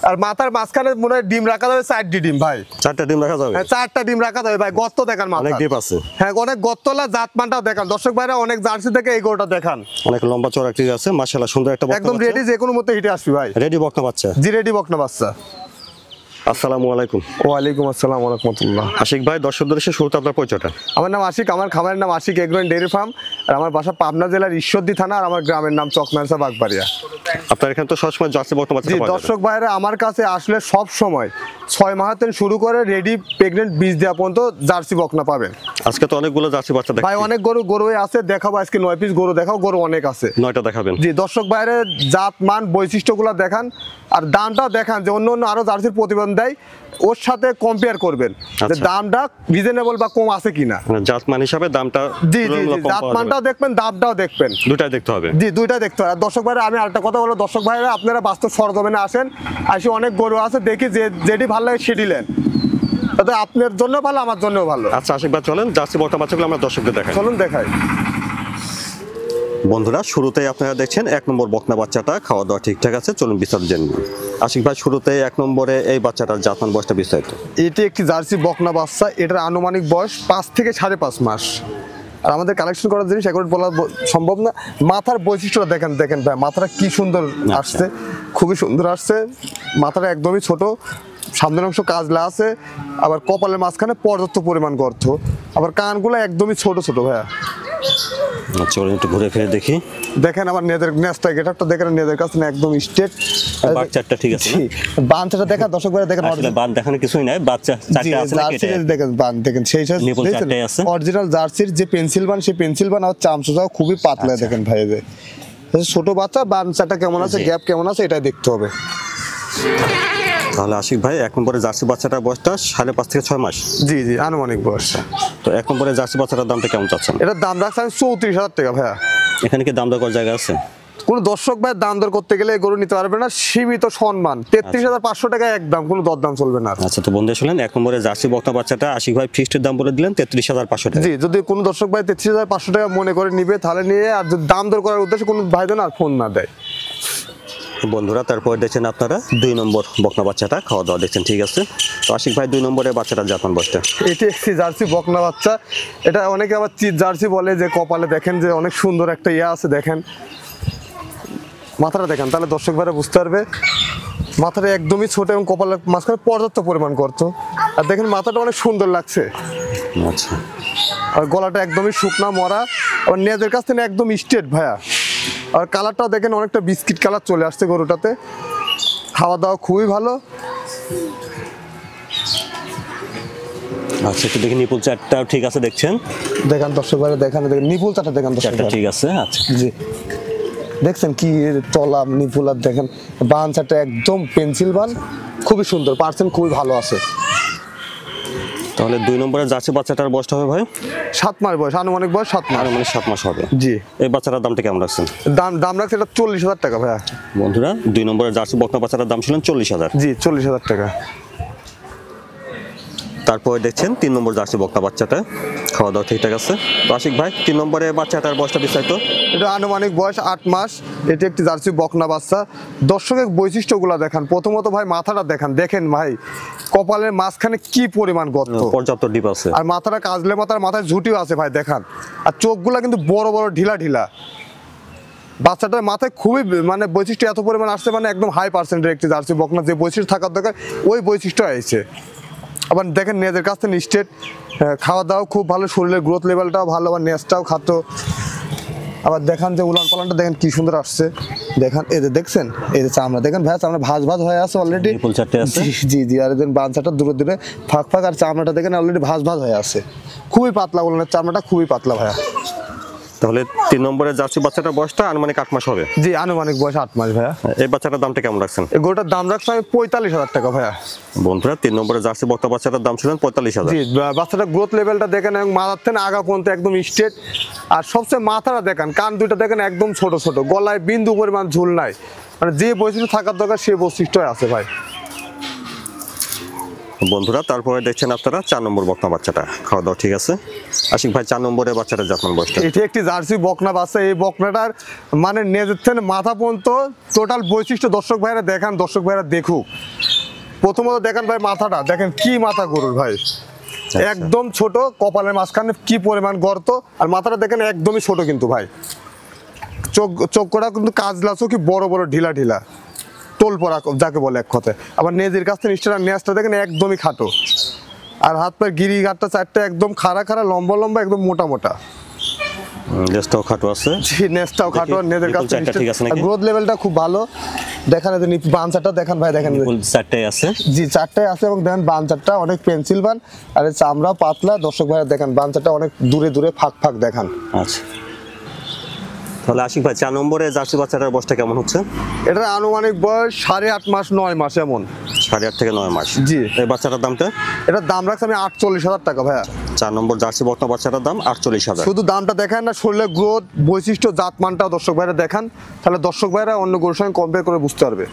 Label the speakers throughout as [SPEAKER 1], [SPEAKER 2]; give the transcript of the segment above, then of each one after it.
[SPEAKER 1] আর মাথার মাঝখানে মনে হয় ডিম রাখা যাবে 4টি ডিম ভাই।
[SPEAKER 2] 4টা ডিম রাখা যাবে?
[SPEAKER 1] হ্যাঁ 4টা ডিম রাখা যাবে ভাই। গর্ত দেখান মাথা,
[SPEAKER 2] অনেক ডিপ আছে।
[SPEAKER 1] হ্যাঁ অনেক গর্তলা জাতমানটাও দেখান দর্শক ভাইরা। অনেক জার্সি থেকে এই গরুটা দেখান,
[SPEAKER 2] অনেক লম্বা চওড়া ঠিক আছে, মাশাআল্লাহ সুন্দর একটা বকনা
[SPEAKER 1] একদম রেডি, যে কোনো মতে হিটে আসবি ভাই।
[SPEAKER 2] রেডি বকনা বাচ্চা?
[SPEAKER 1] জি রেডি বকনা বাচ্চা।
[SPEAKER 2] আসসালামু আলাইকুম।
[SPEAKER 1] ওয়ালাইকুম আসসালাম ওয়া রাহমাতুল্লাহ।
[SPEAKER 2] আশিক ভাই, দর্শকদের সাথে শুরুতে আপনার পরিচয়টা।
[SPEAKER 1] আমার নাম আশিক, আমার খামারের নাম Ashik agro and dairy farm, আর আমার বাসা পাবনা জেলার ঈশ্বরদী থানা, আর আমার গ্রামের নাম চকমারসা বাগবাড়িয়া।
[SPEAKER 2] আপনার এখানে তো সবসময় জার্সি বকনা বাচ্চা
[SPEAKER 1] জি
[SPEAKER 2] পাওয়া যায়।
[SPEAKER 1] দর্শক ভাইরা আমার কাছে আসলে সব সময় 6 মাস থেকে শুরু করে রেডি প্রেগনেন্ট বীজ দেওয়া পর্যন্ত জার্সি বকনা পাবেন।
[SPEAKER 2] আজকে তো অনেকগুলো জার্সি বাচ্চা দেখছি
[SPEAKER 1] ভাই, অনেক গরু আছে, দেখাবো আজকে 9 পিস গরু দেখাও, গরু অনেক আছে।
[SPEAKER 2] 9টা দেখাবেন?
[SPEAKER 1] জি দর্শক ভাইরা জাত মান বৈশিষ্ট্যগুলো দেখান, আর দামটাও দেখান, যে অন্য আরো জার্সির প্রতিবেদন দেয় ওর সাথে কম্পেয়ার করবেন যে দামটা রিজনেবল বা কম আছে কিনা।
[SPEAKER 2] জাত মান হিসাবে দামটা
[SPEAKER 1] জি জি জাত মানটাও দেখবেন, দামটাও দেখবেন,
[SPEAKER 2] দুটাই দেখতে হবে।
[SPEAKER 1] জি দুইটা দেখতে হবে। আর দর্শক ভাইরা আমি আরেকটা কথা বলবো, দর্শক ভাইরা আপনারা বাস্তব সরজমিনে আসেন, আসি অনেক গরু আছে, দেখি যে যেটি ভালো লাগে সেটি নেন, তাতে আপনার জন্য ভালো, আমার জন্যও ভালো।
[SPEAKER 2] আচ্ছা আশিক ভাই, চলেন জার্সি বকনা বাচ্চাগুলো আমরা দর্শকদের দেখাই।
[SPEAKER 1] চলুন দেখাই।
[SPEAKER 2] বন্ধুরা, শুরুতেই আপনারা দেখছেন 1 নম্বর বকনা বাচ্চাটা, খাওয়া দাওয়া ঠিকঠাক আছে, চলুন বিস্তারিত জেনে নিই। আশিক ভাই, শুরুতেই 1 নম্বরে এই বাচ্চাটার জাতমান বয়সটা বিস্তারিত।
[SPEAKER 1] এটি একটি জার্সি বকনা বাচ্চা, এটার আনুমানিক বয়স 5 থেকে 5.5 মাস। আর আমাদের কালেকশন করার জিনিস একবার বলা সম্ভব না। মাথার বৈশিষ্ট্যটা দেখেন, দেখেন ভাই মাথাটা কি সুন্দর আসছে, খুবই সুন্দর আসছে। মাথাটা একদমই ছোট, সামনের অংশ কাজলা আছে, আবার কপালের মাঝখানে পর্যাপ্ত পরিমাণ গর্ত, আবার কানগুলো একদমই ছোট ছোট ভাইয়া।
[SPEAKER 2] আচ্ছা, একটু ঘুরে ফিরে দেখি।
[SPEAKER 1] দেখেন আমার নেদের নেস্টা গেটআপটা দেখেন, নেদের কাছে একদম স্ট্রেট।
[SPEAKER 2] বাচ্চাটা ঠিক আছে না?
[SPEAKER 1] বানটা দেখা দর্শক ভাইরা দেখেন,
[SPEAKER 2] আসলে বান দেখানো কিছুই নাই, বাচ্চা চারটা আছে না কেটে
[SPEAKER 1] দেখেন বান দেখেন, সেই
[SPEAKER 2] নিপল চারটাই আছে।
[SPEAKER 1] অরিজিনাল জার্সির যে পেন্সিল বান, সেই পেন্সিল বান আর চামচটাও খুবই পাতলা। দেখেন ভাই যে ছোট বাচ্চা, বান চারটা কেমন আছে, গ্যাপ কেমন আছে, এটাই দেখতে হবে।
[SPEAKER 2] তাহলে আশিক ভাই, 1 নম্বরে জার্সি বাচ্চাটার বয়সটা 5.5 থেকে 6 মাস?
[SPEAKER 1] জি জি আনুমানিক বয়স।
[SPEAKER 2] তো 1 নম্বরে জার্সি বাচ্চাটার দামটা কেমন চাচ্ছেন?
[SPEAKER 1] এটার দাম রাখছে আমি 34,000 টাকা ভাইয়া।
[SPEAKER 2] এখানে কি দাম দর করার জায়গা আছে?
[SPEAKER 1] কোনো দর্শক ভাই দাম দর করতে গেলে গরু নিতে পারবে না, সীমিত সম্মান। 33,500 টাকা একদম, কোনো দরদাম চলবে না।
[SPEAKER 2] আচ্ছা, তো বন্ধু শুনলেন 1 নম্বরে জার্সি বকনা বাচ্চাটা আশিক ভাই ফিক্সড দাম বলে দিলেন 33,500 টাকা।
[SPEAKER 1] জি, যদি কোনো দর্শক ভাই 33,500 টাকা মনে করে নিবে তাহলে নিয়ে, আর যদি দাম দর করার উদ্দেশ্যে কোনো ভাই যেন আর ফোন না দেয়।
[SPEAKER 2] বন্ধুরা, তারপরে দেখছেন আপনারা 2 নম্বর বকনা বাচ্চাটা, খাওয়া দাওয়া দেখছেন ঠিক আছে। তো আশিক ভাই, 2 নম্বরে বাচ্চাটার জাতমান বয়সটা?
[SPEAKER 1] এটি একটি জার্সি বকনা বাচ্চা, এটা অনেকে আবার চিত জার্সি বলে, যে কপালে দেখেন যে অনেক সুন্দর একটা ইয়ে আছে, দেখেন মাথাটা দেখেন, তাহলে দর্শক ভাইরা বুঝতে পারবে। মাথাটা একদমই ছোট এবং কপালের মাঝখানে পর্যাপ্ত পরিমাণ গর্ত, আর দেখেন মাথাটা অনেক সুন্দর লাগছে।
[SPEAKER 2] আচ্ছা,
[SPEAKER 1] আর গলাটা একদমই শুকনা মরা, আবার নেজের কাছ থেকে একদম স্ট্রেট ভাইয়া। আর কালারটাও দেখেন অনেকটা বিস্কিট কালার চলে আসছে গরুটাতে। খাওয়া দাওয়া খুবই ভালো।
[SPEAKER 2] আচ্ছা, একটু দেখি নিপুল চারটাও ঠিক আছে দেখছেন?
[SPEAKER 1] দেখেন দর্শক ভাইরা দেখেন, দেখেন নিপুল চারটা দেখেন দর্শক
[SPEAKER 2] চারটা
[SPEAKER 1] ভাইরা।
[SPEAKER 2] ঠিক আছে। আচ্ছা
[SPEAKER 1] জি দেখছেন কি তলা নিপুলার, দেখেন বান চারটা একদম পেন্সিল বান, খুবই সুন্দর, পার্সেন্ট খুবই ভালো আছে।
[SPEAKER 2] তাহলে 2 নম্বরে জার্সি বাচ্চাটার বয়সটা হবে ভাই?
[SPEAKER 1] 7 মাস বয়স, আনুমানিক বয়স 7 মাস।
[SPEAKER 2] মানে 7 মাস হবে।
[SPEAKER 1] জি,
[SPEAKER 2] এই বাচ্চাটার দামটা কেমন রাখছেন?
[SPEAKER 1] দাম রাখছে এটা 40,000 টাকা ভাইয়া।
[SPEAKER 2] বন্ধুরা, 2 নম্বরে জার্সি বকনা বাচ্চাটার দাম ছিলেন 40,000।
[SPEAKER 1] জি 40,000 টাকা।
[SPEAKER 2] তারপরে দেখছেন 3 নম্বর জার্সি বকনা বাচ্চাটা, খাওয়া দাওয়া ঠিকঠাক আছে। তো আশিক ভাই, 3 নম্বরে বাচ্চাটার বয়সটা বিস্তারিত?
[SPEAKER 1] এটা আনুমানিক বয়স 8 মাস। এটি একটি জার্সি বকনা বাচ্চা। দর্শকের বৈশিষ্ট্যগুলো দেখান, প্রথমত ভাই মাথাটা দেখান, দেখেন ভাই কপালের মাঝখানে কি পরিমাণ গর্ত,
[SPEAKER 2] পর্যাপ্ত ডিপ আছে।
[SPEAKER 1] আর মাথাটা কাজলে মাথায় ঝুঁটিও আছে ভাই দেখান। আর চোখগুলা কিন্তু বড় বড় ঢিলা ঢিলা। বাচ্চাটার মাথায় খুবই মানে বৈশিষ্ট্য এত পরিমাণ আসছে, মানে একদম হাই পার্সেন্টের একটি জার্সি বকনা, যে বৈশিষ্ট্য থাকার দরকার ওই বৈশিষ্ট্য আছে। আবার দেখেন নেজের কাছ থেকে স্ট্রেট, খাওয়া দাওয়া খুব ভালো, শরীরের গ্রোথ লেভেলটাও ভালো, আবার নেজটাও খাদ্য। আবার দেখেন যে উলান পালানটা দেখেন কি সুন্দর আসছে, দেখেন এই যে দেখছেন, এই যে চামড়া দেখেন ভাই, চামড়া ভাজ ভাজ হয়ে আছে অলরেডি।
[SPEAKER 2] নিপুল চারটে আছে।
[SPEAKER 1] জি জি, আর দেখেন বাচ্চাটা দূরে দূরে ফাঁক ফাঁক, আর চামড়াটা দেখেন অলরেডি ভাজ ভাজ হয়ে আছে, খুবই পাতলা উলানের চামড়াটা, খুবই পাতলা ভাইয়া।
[SPEAKER 2] তাহলে 3 নম্বরে জার্সি বাচ্চাটার বয়সটা আনুমানিক 8 মাস হবে?
[SPEAKER 1] জি আনুমানিক বয়স 8 মাস ভাইয়া।
[SPEAKER 2] এই বাচ্চাটার দামটা কেমন রাখছেন?
[SPEAKER 1] এই গরুটার দাম রাখছে আমি 45,000 টাকা ভাইয়া।
[SPEAKER 2] বন্ধুরা, 3 নম্বরে জার্সি বকনা বাচ্চাটার দাম ছিলেন 45,000।
[SPEAKER 1] জি, বাচ্চাটা গ্রোথ লেভেলটা দেখেন, এবং মাথার থেকে আগা পর্যন্ত একদম স্ট্রেট। আর সবচেয়ে মাথাটা দেখেন, কান দুইটা দেখেন একদম ছোট ছোট, গলায় বিন্দু পরিমাণ ঝুল নাই, মানে যে বৈশিষ্ট্য থাকার দরকার সেই বৈশিষ্ট্য আছে ভাই।
[SPEAKER 2] বন্ধুরা, তারপরে দেখছেন আপনারা 4 নম্বর বকনা বাচ্চাটা, খাওয়া দাওয়া ঠিক আছে। আশিক ভাই, 4 নম্বরে বাচ্চাটার জাতমান বয়সটা?
[SPEAKER 1] এটি একটি জার্সি বকনা বাচ্চা। এই বকনাটার মানে নেজের থেকে মাথা পর্যন্ত টোটাল বৈশিষ্ট্য দর্শক ভাইরা দেখান, দর্শক ভাইরা দেখুক প্রথমত দেখেন ভাই মাথাটা দেখেন কি মাথা গরুর ভাই, একদম ছোট, কপালের মাঝখানে কি পরিমাণ গর্ত, আর মাথাটা দেখেন একদমই ছোট কিন্তু ভাই, চোখটা কিন্তু কাজলা চোখি বড় বড় ঢিলা ঢিলা টোল পড়া যাকে বলে এক কথায়। আবার নেজের কাছ থেকে নিচটা নেজটা দেখেন একদমই খাটো, আর হাত পায়ের গিরিঘাটটা চারটা একদম খাড়া খাড়া লম্বা লম্বা একদম মোটা মোটা।
[SPEAKER 2] নেজটাও খাটো আছে,
[SPEAKER 1] জি নেজটাও খাটো, আর নেজের কাছ থেকে
[SPEAKER 2] ঠিক আছে নাকি?
[SPEAKER 1] গ্রোথ লেভেলটা খুব ভালো। দেখেন বাঞ্চারটা দেখেন ভাই, দেখেন
[SPEAKER 2] চারটাই আছে।
[SPEAKER 1] জি চারটায় আছে, এবং দেখেন বাঞ্চারটা অনেক পেন্সিল বান, আর চামড়া পাতলা। দর্শক ভাই দেখেন বাঞ্চারটা অনেক দূরে দূরে ফাঁক ফাঁক দেখান।
[SPEAKER 2] আচ্ছা, তাহলে আশিক ভাই 4 নম্বরে জার্সি বাচ্চাটার বয়সটা কেমন হচ্ছে?
[SPEAKER 1] এটার আনুমানিক বয়স 8.5 মাস 9 মাস এমন।
[SPEAKER 2] 8.5 থেকে 9 মাস।
[SPEAKER 1] জি।
[SPEAKER 2] এই বাচ্চাটার দামটা?
[SPEAKER 1] এটার দাম রাখছি আমি 48,000 টাকা ভাইয়া।
[SPEAKER 2] 4 নম্বর জার্সি বকনা বাচ্চাটার দাম 48,000।
[SPEAKER 1] শুধু দামটা দেখেন না, শরীরের গ্রোথ বৈশিষ্ট্য জাতমানটাও দর্শক ভাইরা দেখান, তাহলে দর্শক ভাইরা অন্য গরুর সঙ্গে কম্পেয়ার করে বুঝতে পারবে।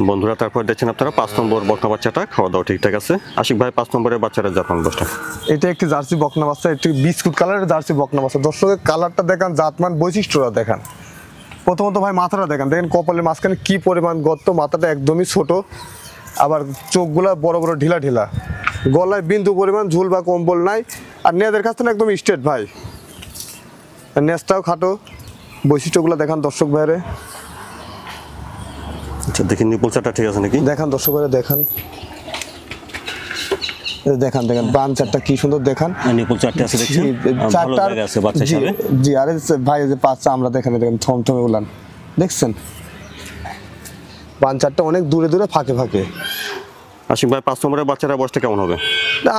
[SPEAKER 2] বন্ধুরা তারপর দেখছেন আপনারা 5 নম্বর বকনা বাচ্চাটা, খাওয়া দাওয়া ঠিকঠাক আছে। আশিক ভাই 5 নম্বরের বাচ্চাটার জাতমান বয়সটা?
[SPEAKER 1] এটা একটি জার্সি বকনা বাচ্চা, একটি বিস্কুট কালারের জার্সি বকনা বাচ্চা। দর্শকের কালারটা দেখান, জাতমান বৈশিষ্ট্যটা দেখান। প্রথমত ভাই মাথাটা দেখেন, দেখেন কপালের মাঝখানে কি পরিমাণ গর্ত, মাথাটা একদমই ছোট, আবার চোখগুলা বড় বড় ঢিলা ঢিলা, গলায় বিন্দু পরিমাণ ঝুল বা কম্বল নাই, আর নেদের কাছ থেকে একদম স্ট্রেট ভাই, নেজটাও খাটো। বৈশিষ্ট্যগুলো দেখান দর্শক ভাইরে।
[SPEAKER 2] আচ্ছা, দেখি নিপুল চারটা ঠিক আছে নাকি?
[SPEAKER 1] দেখান দর্শক ভাইরে, দেখান দেখান দেখেন বান চারটা কি সুন্দর দেখান।
[SPEAKER 2] নিপুল চারটা আছে দেখছেন, ভালো জায়গা আছে বাচ্চা হিসাবে।
[SPEAKER 1] জি, আরে ভাই যে পাঁচটা আমরা দেখেন, দেখেন থমথমে উলান দেখছেন, বান চারটা অনেক দূরে দূরে ফাঁকে ফাঁকে।
[SPEAKER 2] আশিক ভাই 5 নম্বরের বাচ্চাটার বয়সটা কেমন হবে?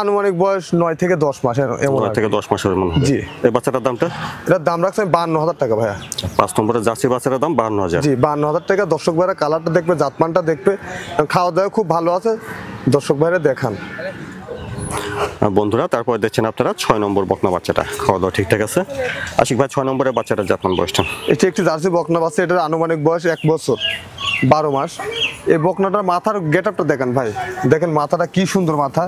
[SPEAKER 1] আনুমানিক বয়স 9 থেকে 10 মাস এমন।
[SPEAKER 2] 9 থেকে 10 মাসের মনে হবে।
[SPEAKER 1] জি।
[SPEAKER 2] এই বাচ্চাটার দামটা?
[SPEAKER 1] এটার দাম রাখছে 52,000 টাকা ভাইয়া।
[SPEAKER 2] 5 নম্বরের জার্সি বাচ্চাটার দাম 52,000।
[SPEAKER 1] জি 52,000 টাকা। দর্শক ভাইরা কালারটা দেখবে, জাতমানটা দেখবে, খাওয়া দাওয়া খুব ভালো আছে, দর্শক ভাইরা দেখান।
[SPEAKER 2] বন্ধুরা তারপর দেখছেন আপনারা 6 নম্বর বকনা বাচ্চাটা, খাওয়া দাওয়া ঠিকঠাক আছে। আশিক ভাই 6 নম্বরের বাচ্চাটার জাতমান বয়সটা?
[SPEAKER 1] এটি একটি জার্সি বকনা বাচ্চা, এটার আনুমানিক বয়স 1 বছর 12 মাস। এই বকনাটার মাথার গেট আপটা দেখেন ভাই, দেখেন মাথাটা কি সুন্দর মাথা,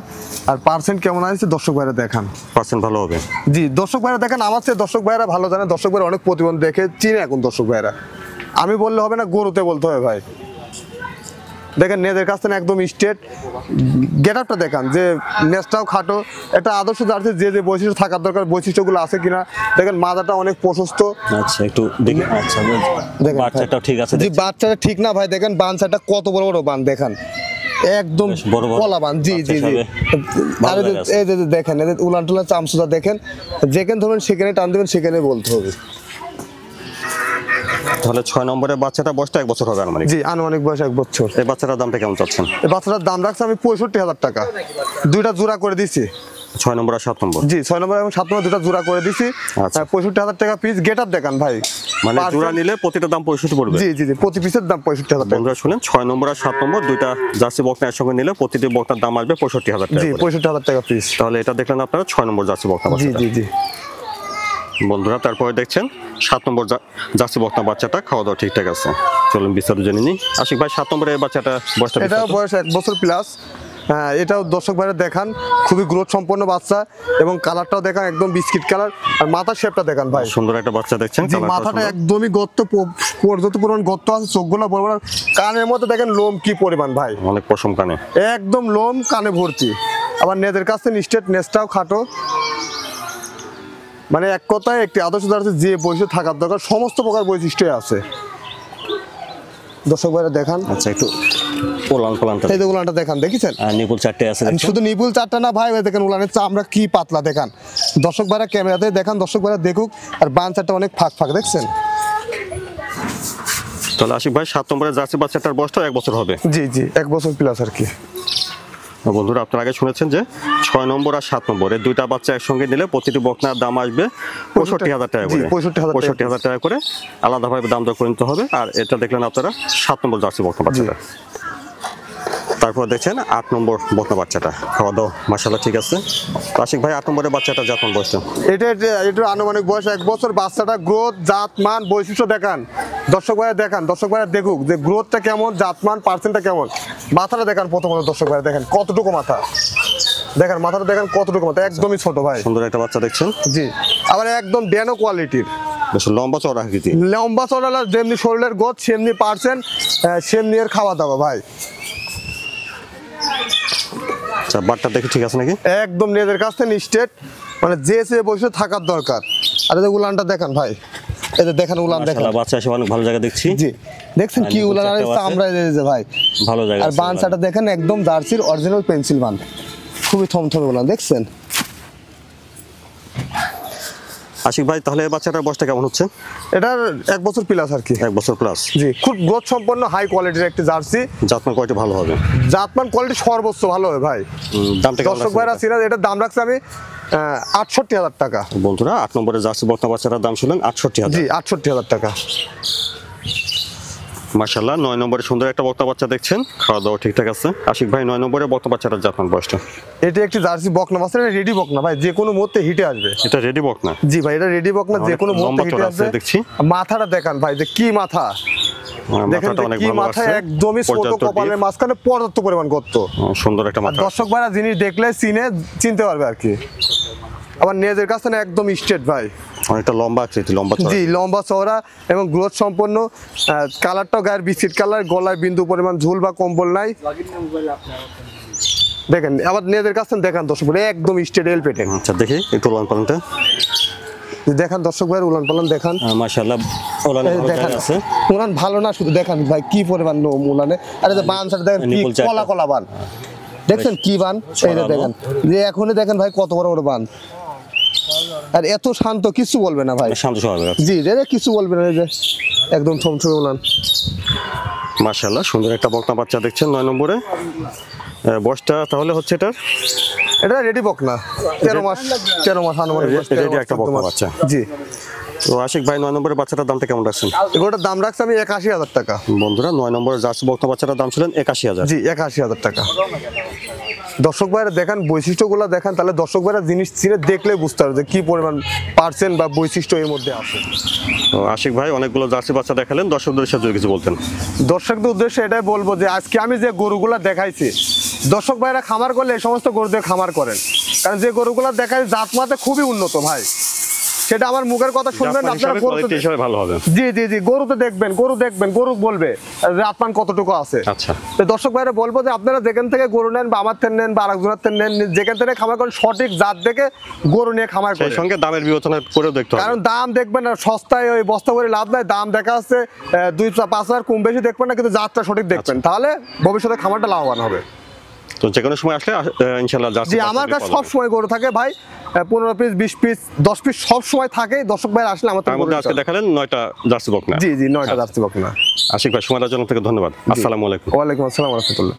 [SPEAKER 1] আর পার্সেন্ট কেমন আছে দর্শক ভাইরা দেখান।
[SPEAKER 2] পার্সেন্ট ভালো হবে?
[SPEAKER 1] জি দর্শক ভাইরা দেখেন, আমার চেয়ে দর্শক ভাইরা ভালো জানে, দর্শক ভাইরা অনেক প্রতিবন্ধ দেখে চিনে এখন দর্শক ভাইরা। আমি বললে হবে না, গরুতে বলতে হবে ভাই। দেখেন নেজের কাছ থেকে একদম স্ট্রেট, গেট আপটা দেখান, যে নেজটাও খাটো। একটা আদর্শ জার্সি যে যে বৈশিষ্ট্য থাকার দরকার বৈশিষ্ট্যগুলো আছে কিনা দেখেন। মাথাটা অনেক প্রশস্ত।
[SPEAKER 2] আচ্ছা, একটু দেখি। আচ্ছা,
[SPEAKER 1] দেখেন
[SPEAKER 2] বাচ্চাটাও ঠিক আছে।
[SPEAKER 1] জি বাচ্চাটা ঠিক না ভাই, দেখেন বানসাটা কত বড় বড় বান দেখান, একদম
[SPEAKER 2] বড় বড়
[SPEAKER 1] কলা বান। জি জি জি, আর এই যে দেখেন এদের উলান টুলান চামচুটা দেখেন, যেখানে ধরবেন সেখানে টান দেবেন, সেখানে বলতে হবে।
[SPEAKER 2] তাহলে 6 নম্বরের বাচ্চাটা বয়সটা 1 বছর হবে আনুমানিক?
[SPEAKER 1] জি আনুমানিক বয়স 1 বছর।
[SPEAKER 2] এই বাচ্চাটার দামটা কেমন চাচ্ছেন?
[SPEAKER 1] এই বাচ্চাটার দাম রাখছি আমি 65,000 টাকা। দুইটা জোড়া করে দিছি,
[SPEAKER 2] 6 নম্বর আর 7 নম্বর।
[SPEAKER 1] জি 6 নম্বর এবং 7 নম্বর দুটা জোড়া করে দিছি।
[SPEAKER 2] আচ্ছা।
[SPEAKER 1] 65,000 টাকা পিস। গেট আপ দেখান ভাই,
[SPEAKER 2] মানে জোড়া নিলে প্রতিটা দাম 65 পড়বে?
[SPEAKER 1] জি জি জি, প্রতি পিসের দাম 65,000 টাকা।
[SPEAKER 2] বন্ধুরা শুনেন, 6 নম্বর আর 7 নম্বর দুইটা জার্সি বকনা একসঙ্গে নিলে প্রতিটি বকনার দাম আসবে 65,000 টাকা।
[SPEAKER 1] জি 65,000 টাকা পিস।
[SPEAKER 2] তাহলে এটা দেখলেন আপনারা 6 নম্বর জার্সি বকনা
[SPEAKER 1] জি
[SPEAKER 2] বাচ্চাটা।
[SPEAKER 1] জি জি।
[SPEAKER 2] বন্ধুরা তারপরে দেখছেন 7 নম্বর জার্সি বকনা বাচ্চাটা, খাওয়া দাওয়া ঠিকঠাক আছে। চলুন বিস্তারিত জেনে নিই। আশিক ভাই 7 নম্বরের এই বাচ্চাটা বয়সটা?
[SPEAKER 1] এটা বয়স 1 বছর প্লাস। হ্যাঁ, এটাও দর্শক ভাইরা দেখান, খুবই গ্রোথ সম্পন্ন বাচ্চা, এবং কালারটাও দেখান একদম বিস্কিট কালার, আর মাথার শেপটা দেখান ভাই।
[SPEAKER 2] সুন্দর একটা বাচ্চা দেখছেন।
[SPEAKER 1] জি মাথাটা একদমই গর্ত, পর্যাপ্ত পরিমাণ গর্ত আছে, চোখগুলো বড় বড়, কানের মধ্যে দেখেন লোম কি পরিমাণ ভাই,
[SPEAKER 2] অনেক পশম কানে,
[SPEAKER 1] একদম লোম কানে ভর্তি। আবার নেদের কাছে স্ট্রেট, নেজটাও খাটো। মানে এক কথায় একটি আদর্শ জার্সি যে বৈশিষ্ট্য থাকার দরকার সমস্ত প্রকার বৈশিষ্ট্যই আছে। দর্শক ভাইরা দেখান।
[SPEAKER 2] আচ্ছা, একটু উলানটা
[SPEAKER 1] এই যে উলানটা দেখান, দেখেছেন?
[SPEAKER 2] আর নিপুল চারটে আছে দেখছেন?
[SPEAKER 1] শুধু নিপুল চারটা না ভাই, দেখেন উলানের চামড়া কি পাতলা দেখান। দর্শক ভাইরা ক্যামেরাতে দেখান, দর্শক ভাইরা দেখুক। আর বান চারটা অনেক ফাঁক ফাঁক, দেখছেন?
[SPEAKER 2] তাহলে আশিক ভাই 7 নম্বরের জার্সি বাচ্চাটার বয়সটা 1 বছর হবে?
[SPEAKER 1] জি জি 1 বছর প্লাস আর কি।
[SPEAKER 2] বন্ধুরা আপনারা আগে শুনেছেন যে 6 নম্বর আর 7 নম্বর এই দুইটা বাচ্চা একসঙ্গে নিলে প্রতিটি বকনার দাম আসবে 65,000 টাকা করে। 65,000 টাকা করে আলাদাভাবে দাম দর করে নিতে হবে। আর এটা দেখলেন আপনারা 7 নম্বর জার্সি বকনা বাচ্চাটা। তারপর দেখছেন 8 নম্বর বকনা বাচ্চাটা, খাওয়া দাওয়া মাশাআল্লাহ ঠিক আছে। আশিক ভাই 8 নম্বরের বাচ্চাটা জাতমান বয়সটা?
[SPEAKER 1] এটার আনুমানিক বয়স 1 বছর। বাচ্চাটা গ্রোথ, জাত, মান, বৈশিষ্ট্য দেখান, দর্শক ভাইরা দেখান, দর্শক ভাইরা দেখুক যে গ্রোথটা কেমন, জাতমান, পার্সেন্টটা কেমন। মাথাটা দেখান প্রথমত, দর্শক ভাইরা দেখেন কতটুকু মাথা, দেখেন মাথাটা দেখেন কতটুকু মাথা, একদমই ছোট ভাই।
[SPEAKER 2] সুন্দর একটা বাচ্চা দেখছেন।
[SPEAKER 1] জি, আবার একদম ড্যানো কোয়ালিটির,
[SPEAKER 2] বেশ লম্বা চওড়া আকৃতি।
[SPEAKER 1] লম্বা চড়া যেমনি শরীরের গোছ সেমনি পার্সেন্ট সেমনি এর খাওয়া দাওয়া ভাই।
[SPEAKER 2] আচ্ছা বাটটা দেখি ঠিক আছে নাকি?
[SPEAKER 1] একদম নিজের কাছ থেকে স্টেট, মানে যে বসে থাকার দরকার। আর এই যে উলানটা দেখান ভাই, এই যে দেখেন উলান দেখেন,
[SPEAKER 2] মাশাআল্লাহ বাচ্চা এসে অনেক ভালো জায়গা দেখছি।
[SPEAKER 1] জি দেখছেন কি উলান, আর চামড়া এই যে ভাই
[SPEAKER 2] ভালো জায়গা।
[SPEAKER 1] আর বানসাটা দেখেন একদম জার্সির অরিজিনাল পেন্সিল বান, খুবই থমথমে উলান দেখছেন।
[SPEAKER 2] আশিক ভাই তাহলে এই বাচ্চাটার বয়সটা কেমন হচ্ছে?
[SPEAKER 1] এটার 1 বছর প্লাস আর কি।
[SPEAKER 2] 1 বছর প্লাস।
[SPEAKER 1] জি খুব গ্রোথ সম্পন্ন হাই কোয়ালিটির একটি জার্সি।
[SPEAKER 2] জাতমান কোয়ালিটি ভালো হবে।
[SPEAKER 1] জাতমান কোয়ালিটি সর্বোচ্চ ভালো হবে ভাই।
[SPEAKER 2] দামটা কেমন?
[SPEAKER 1] দর্শক ভাইরা সিরাজ এটার দাম রাখছি আমি 68,000 টাকা।
[SPEAKER 2] বন্ধুরা 8 নম্বরের জার্সি বকনা বাচ্চাটার দাম শুনলেন 68,000।
[SPEAKER 1] জি 68,000 টাকা।
[SPEAKER 2] মাশাআল্লাহ 9 নম্বরে সুন্দর একটা বকনা বাচ্চা দেখছেন, খাওয়া দাওয়া ঠিকঠাক আছে। আশিক ভাই 9 নম্বরে বকনা বাচ্চাটার জাতমান বয়সটা?
[SPEAKER 1] এটি একটি জার্সি বকনা বাচ্চা, এটা রেডি বকনা ভাই, যে কোনো মুহূর্তে হিটে আসবে।
[SPEAKER 2] এটা রেডি বকনা?
[SPEAKER 1] জি ভাই এটা রেডি বকনা, যে কোনো মুহূর্তে হিটে আসবে।
[SPEAKER 2] দেখছি
[SPEAKER 1] মাথাটা দেখান ভাই, যে কি মাথা দেখেন,
[SPEAKER 2] মাথাটা অনেক
[SPEAKER 1] কি
[SPEAKER 2] ভালো
[SPEAKER 1] মাথা,
[SPEAKER 2] আছে।
[SPEAKER 1] একদমই ছোট, কপালের মাঝখানে পর্যাপ্ত পরিমাণ গর্ত।
[SPEAKER 2] সুন্দর একটা মাথা।
[SPEAKER 1] দর্শক ভাইরা জিনিস দেখলে চিনতে পারবে আর কি। আবার নেজের কাছে একদম স্ট্রেট ভাই,
[SPEAKER 2] অনেকটা লম্বা আকৃতি, লম্বা চওড়া।
[SPEAKER 1] জি লম্বা চওড়া এবং গ্রোথ সম্পন্ন। কালারটাও গায়ের বিস্কিট কালার, গলায় বিন্দু পরিমাণ ঝুল বা কম্বল নাই। দেখেন আবার নেজের কাছে দেখেন দর্শক ভাই, একদম স্ট্রেট এল পেটেন।
[SPEAKER 2] আচ্ছা দেখি একটু উলান পালানটা
[SPEAKER 1] দেখান দর্শক ভাই, উলান পালান দেখান।
[SPEAKER 2] মাশাআল্লাহ উলান
[SPEAKER 1] দেখান
[SPEAKER 2] আছে।
[SPEAKER 1] উলান ভালো না শুধু দেখান ভাই কি পরিমাণ লোম উলানে। আর এই যে বান সাথে দেখেন কি কলা কলা বান, দেখছেন কি বান, এই যে দেখেন যে এখনই দেখেন ভাই কত বড় বড় বান। আর এত শান্ত, কিছু বলবে না ভাই,
[SPEAKER 2] শান্ত স্বভাবের।
[SPEAKER 1] জি রে কিছু বলবে না, এই যে একদম থমথমে উলান।
[SPEAKER 2] মাশাআল্লাহ সুন্দর একটা বকনা বাচ্চা দেখছেন 9 নম্বরে। বয়সটা তাহলে হচ্ছে
[SPEAKER 1] এটা রেডি বকনা, 13 মাস আনুমানিক বয়স,
[SPEAKER 2] রেডি একটা বকনা বাচ্চা।
[SPEAKER 1] জি।
[SPEAKER 2] তো আশিক ভাই 9 নম্বরের বাচ্চাটার দামটা কেমন রাখছেন?
[SPEAKER 1] এগুলোর দাম রাখছি আমি 81,000 টাকা।
[SPEAKER 2] বন্ধুরা 9 নম্বরের জার্সি বকনা বাচ্চাটার দাম ছিলেন 81,000।
[SPEAKER 1] জি 81,000 টাকা। দর্শক ভাইরা দেখেন বৈশিষ্ট্যগুলো দেখেন, তাহলে দর্শক ভাইরা জিনিস চিনে দেখলে বুঝতে পারবে যে কি পরিমাণ পার্সেন্ট বা বৈশিষ্ট্য এর মধ্যে আছে।
[SPEAKER 2] তো আশিক ভাই অনেকগুলো জার্সি বাচ্চা দেখালেন, দর্শকদের সাথে যদি কিছু বলতেন।
[SPEAKER 1] দর্শকদের উদ্দেশ্যে এটাই বলবো যে আজকে আমি যে গরুগুলা দেখাইছি, দর্শক ভাইরা খামার করলে এই সমস্ত গরু দিয়ে খামার করেন, কারণ যে গরুগুলা দেখাই জাতমাতে খুবই উন্নত ভাই। সেটা আমার মুখের কথা শুনবেন আপনারা,
[SPEAKER 2] কোয়ালিটি হিসেবে ভালো হবে।
[SPEAKER 1] জি জি জি গরুতে দেখবেন, গরু বলবে জাতমান কতটুকু আছে।
[SPEAKER 2] আচ্ছা
[SPEAKER 1] তো দর্শক ভাইরা বলবো যে আপনারা যেখান থেকে গরু নেন বা আমার থেকে নেন বা আরেকজনের থেকে নেন, যেখান থেকে খামার করেন সঠিক জাত দেখে গরু নিয়ে খামার করেন।
[SPEAKER 2] সেই সঙ্গে দামের বিবেচনা করেও দেখতে হবে,
[SPEAKER 1] কারণ দাম দেখবেন না সস্তায় ওই বস্তা করে লাভ নাই, দাম দেখা যাচ্ছে 2-5 কম বেশি দেখবেন না, কিন্তু জাতটা সঠিক দেখবেন, তাহলে ভবিষ্যতে খামারটা লাভবান হবে।
[SPEAKER 2] তো যে কোনো সময় আসলে ইনশাআল্লাহ জার্সি।
[SPEAKER 1] জি আমার কাছে সব সময় গরু থাকে ভাই, 15 পিস 20 পিস 10 পিস সব সময় থাকে। দর্শক ভাই আসলে আমার
[SPEAKER 2] তার মধ্যে আজকে দেখালেন 9টা জার্সি বকনা।
[SPEAKER 1] জি জি 9টা জার্সি বকনা।
[SPEAKER 2] আশিক ভাই সময় দেওয়ার জন্য থেকে ধন্যবাদ। আসসালামু আলাইকুম।
[SPEAKER 1] ওয়ালাইকুম আসসালাম ওয়া রাহমাতুল্লাহ।